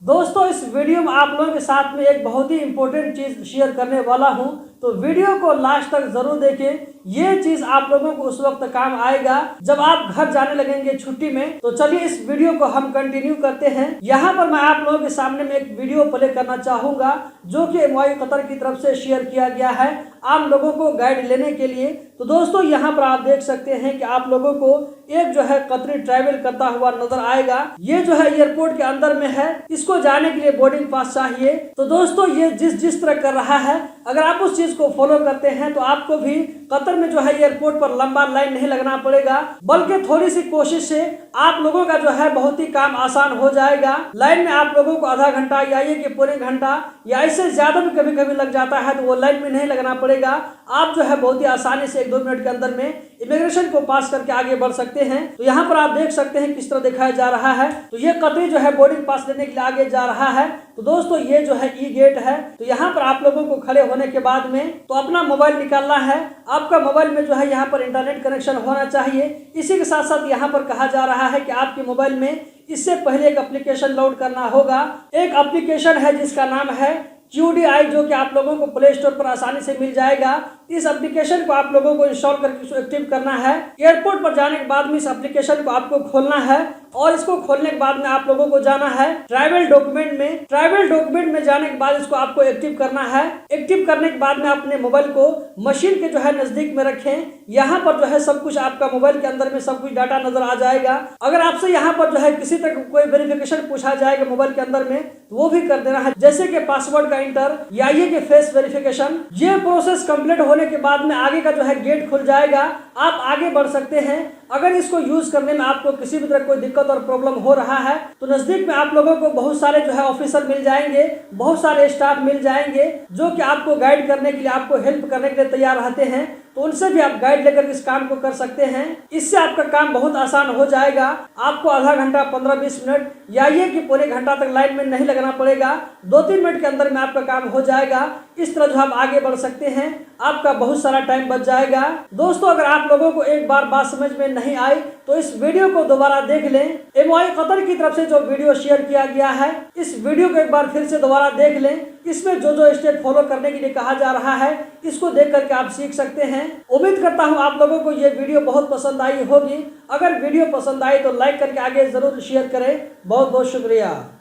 दोस्तों इस वीडियो में आप लोगों के साथ में एक बहुत ही इंपॉर्टेंट चीज शेयर करने वाला हूं, तो वीडियो को लास्ट तक जरूर देखें। ये चीज आप लोगों को उस वक्त काम आएगा जब आप घर जाने लगेंगे छुट्टी में। तो चलिए इस वीडियो को हम कंटिन्यू करते हैं। यहाँ पर मैं आप लोगों के सामने में एक वीडियो प्ले करना चाहूंगा जो कि MOI कतर की तरफ से शेयर किया गया है आम लोगों को गाइड लेने के लिए। तो दोस्तों यहाँ पर आप देख सकते हैं कि आप लोगों को एक जो है कतरी ट्रैवल करता हुआ नजर आएगा। ये जो है एयरपोर्ट के अंदर में है, इसको जाने के लिए बोर्डिंग पास चाहिए। तो दोस्तों ये जिस तरह कर रहा है, अगर आप उस चीज को फॉलो करते हैं तो आपको भी कतर में जो है एयरपोर्ट पर लंबा लाइन नहीं लगना पड़ेगा, बल्कि थोड़ी सी कोशिश से आप लोगों का जो है बहुत ही काम आसान हो जाएगा। लाइन में आप लोगों को आधा घंटा या ये कि पौने घंटा या इससे ज्यादा भी कभी कभी लग जाता है, तो वो लाइन में नहीं लगना पड़ेगा। आप जो है बहुत ही आसानी से 1-2 मिनट के अंदर में इमिग्रेशन को पास करके आगे बढ़ सकते हैं। तो यहाँ पर आप देख सकते हैं किस तरह दिखाया जा रहा है। तो ये कतरी जो है बोर्डिंग पास लेने के लिए आगे जा रहा है। तो दोस्तों ये जो है ई गेट है। तो यहाँ पर आप लोगों को खड़े होने के बाद में तो अपना मोबाइल निकालना है। आपका मोबाइल में जो है यहाँ पर इंटरनेट कनेक्शन होना चाहिए। इसी के साथ साथ यहाँ पर कहा जा रहा है कि आपके मोबाइल में इससे पहले एक एप्लीकेशन लोड करना होगा। एक एप्लीकेशन है जिसका नाम है QDI, जो कि आप लोगों को प्ले स्टोर पर आसानी से मिल जाएगा। इस एप्लीकेशन को आप लोगों को इंस्टॉल करके इसको एक्टिव करना है। एयरपोर्ट पर जाने के बाद में इस एप्लीकेशन को आपको खोलना है और इसको खोलने के बाद में आप लोगों को जाना है ट्रैवल डॉक्यूमेंट में। ट्रैवल डॉक्यूमेंट में जाने के बाद इसको आपको एक्टिव करना है। एक्टिव करने के बाद में अपने मोबाइल को मशीन के जो है नजदीक में रखें। यहाँ पर जो है सब कुछ आपका मोबाइल के अंदर में सब कुछ डाटा नजर आ जाएगा। अगर आपसे यहाँ पर जो है किसी तरह कोई वेरिफिकेशन पूछा जाएगा मोबाइल के अंदर में, तो वो भी कर देना है, जैसे कि पासवर्ड का इंटर या ये कि फेस वेरिफिकेशन। ये प्रोसेस कंप्लीट होने के बाद में आगे का जो है गेट खुल जाएगा, आप आगे बढ़ सकते हैं। अगर इसको यूज करने में आपको किसी भी तरह कोई दिक्कत और प्रॉब्लम हो रहा है तो नजदीक में आप लोगों को बहुत सारे जो है ऑफिसर मिल जाएंगे, बहुत सारे स्टाफ मिल जाएंगे जो कि आपको गाइड करने के लिए, आपको हेल्प करने के लिए तैयार रहते हैं। तो उनसे भी आप गाइड लेकर इस काम को कर सकते हैं। इससे आपका काम बहुत आसान हो जाएगा। आपको आधा घंटा 15-20 मिनट या ये कि पौने घंटा तक लाइन में नहीं लगना पड़ेगा। 2-3 मिनट के अंदर में आपका काम हो जाएगा। इस तरह जो आप आगे बढ़ सकते हैं, आपका बहुत सारा टाइम बच जाएगा। दोस्तों अगर आप लोगों को एक बार बात समझ में नहीं आई तो इस वीडियो को दोबारा देख लें। MOI कतर की तरफ से जो वीडियो शेयर किया गया है, इस वीडियो को एक बार फिर से दोबारा देख लें। इसमें जो स्टेप फॉलो करने के लिए कहा जा रहा है, इसको देख करके आप सीख सकते हैं। उम्मीद करता हूं आप लोगों को ये वीडियो बहुत पसंद आई होगी। अगर वीडियो पसंद आई तो लाइक करके आगे जरूर शेयर करें। बहुत बहुत शुक्रिया।